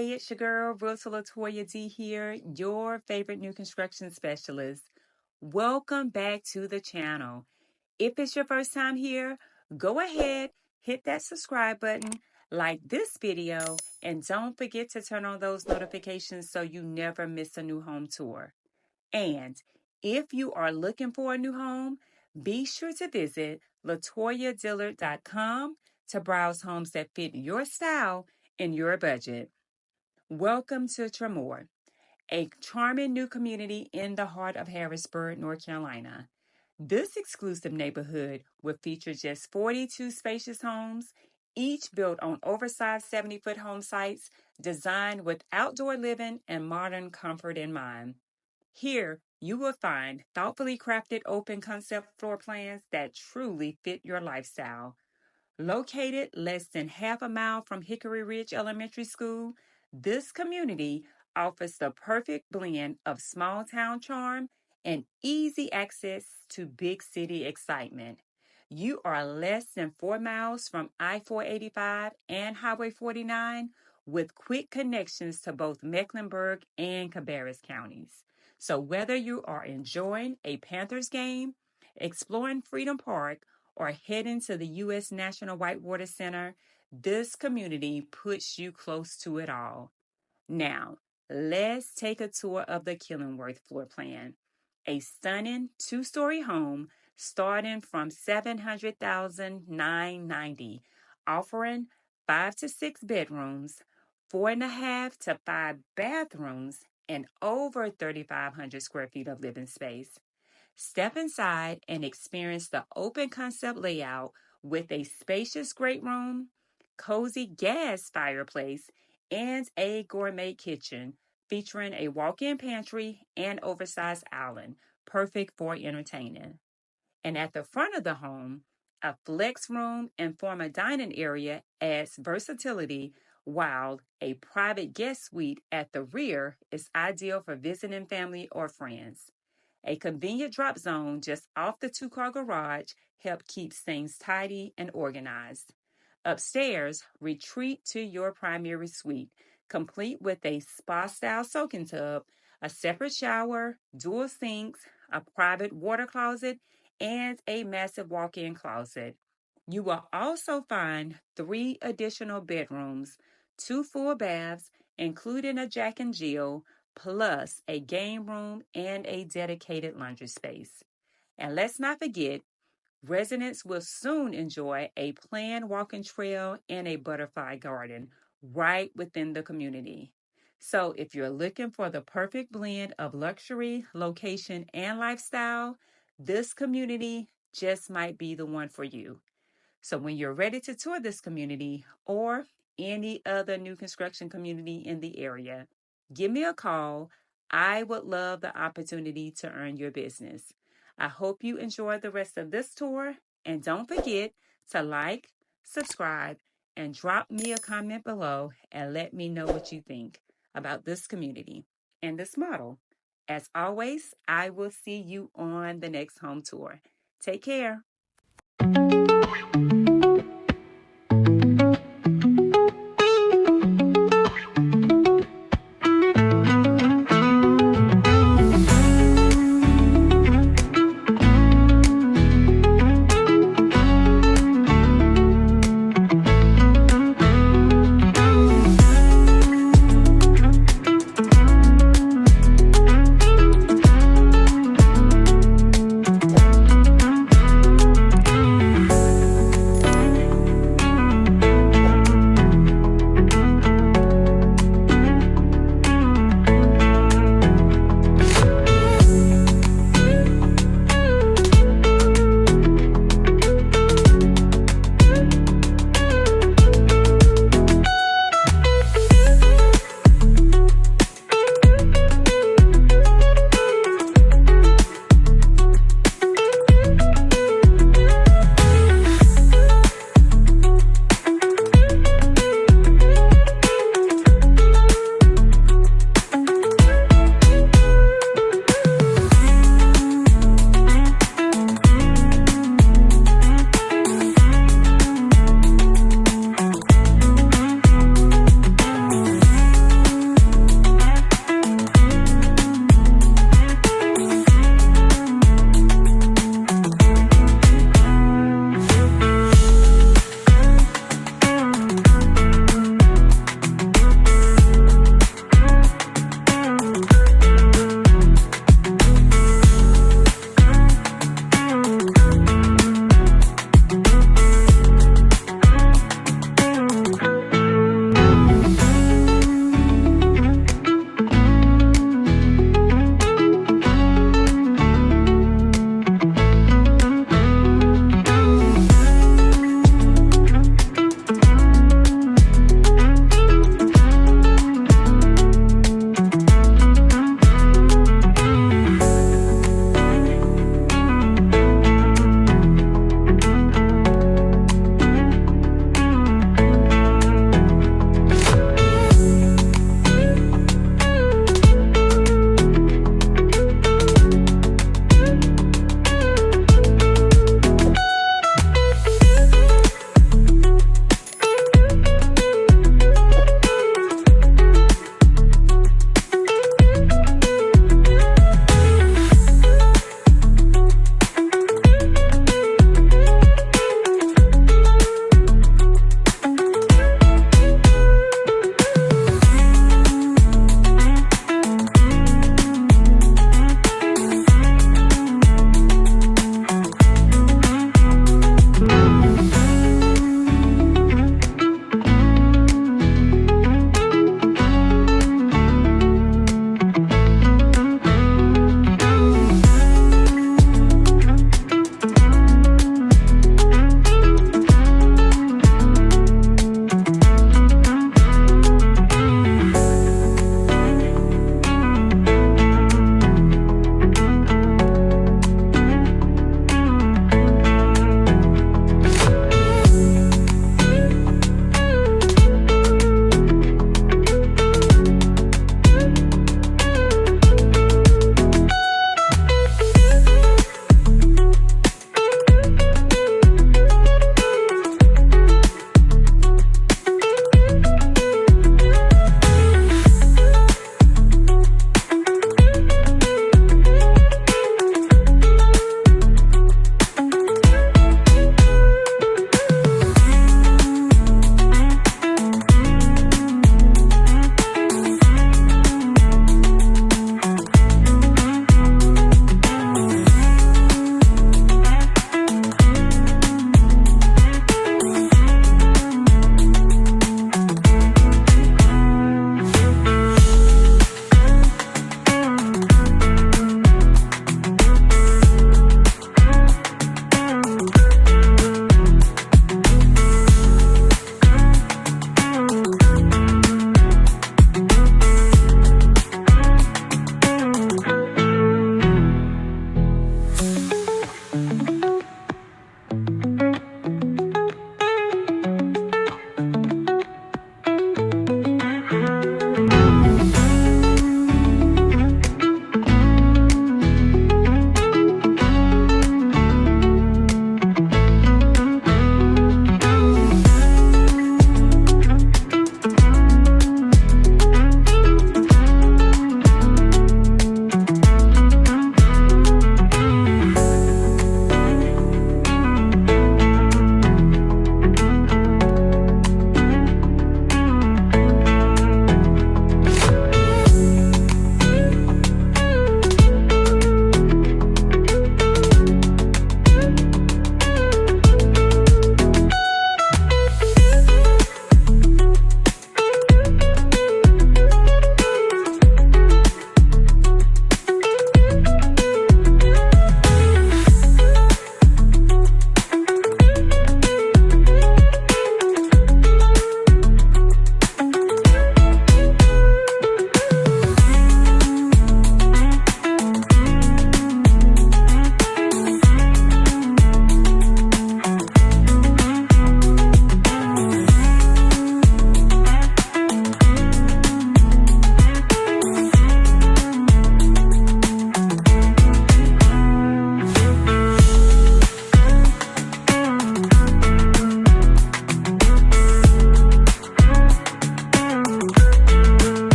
Hey, it's your girl, Realtor Latoya D here, your favorite new construction specialist. Welcome back to the channel. If it's your first time here, go ahead, hit that subscribe button, like this video, and don't forget to turn on those notifications so you never miss a new home tour. And if you are looking for a new home, be sure to visit latoyadillard.com to browse homes that fit your style and your budget. Welcome to Tramore, a charming new community in the heart of Harrisburg, North Carolina. This exclusive neighborhood will feature just 42 spacious homes, each built on oversized 70-foot home sites designed with outdoor living and modern comfort in mind. Here, you will find thoughtfully crafted open concept floor plans that truly fit your lifestyle. Located less than half a mile from Hickory Ridge Elementary School, this community offers the perfect blend of small town charm and easy access to big city excitement. You are less than 4 miles from I-485 and Highway 49 with quick connections to both Mecklenburg and Cabarrus counties. So whether you are enjoying a Panthers game, exploring Freedom Park, or heading to the U.S. National Whitewater Center, this community puts you close to it all. Now, let's take a tour of the Kenilworth floor plan. A stunning two-story home starting from $700,990, offering 5 to 6 bedrooms, 4.5 to 5 bathrooms, and over 3,500 square feet of living space. Step inside and experience the open concept layout with a spacious great room, cozy gas fireplace, and a gourmet kitchen featuring a walk-in pantry and oversized island, perfect for entertaining. And at the front of the home, a flex room and formal dining area adds versatility, while a private guest suite at the rear is ideal for visiting family or friends. A convenient drop zone just off the two-car garage helps keep things tidy and organized. Upstairs, retreat to your primary suite, complete with a spa-style soaking tub, a separate shower, dual sinks, a private water closet, and a massive walk-in closet. You will also find 3 additional bedrooms, 2 full baths, including a Jack and Jill, plus a game room and a dedicated laundry space. And let's not forget, residents will soon enjoy a planned walking trail and a butterfly garden right within the community. So if you're looking for the perfect blend of luxury, location, and lifestyle, this community just might be the one for you. So when you're ready to tour this community or any other new construction community in the area, give me a call. I would love the opportunity to earn your business. I hope you enjoy the rest of this tour, and don't forget to like, subscribe, and drop me a comment below and let me know what you think about this community and this model. As always, I will see you on the next home tour. Take care.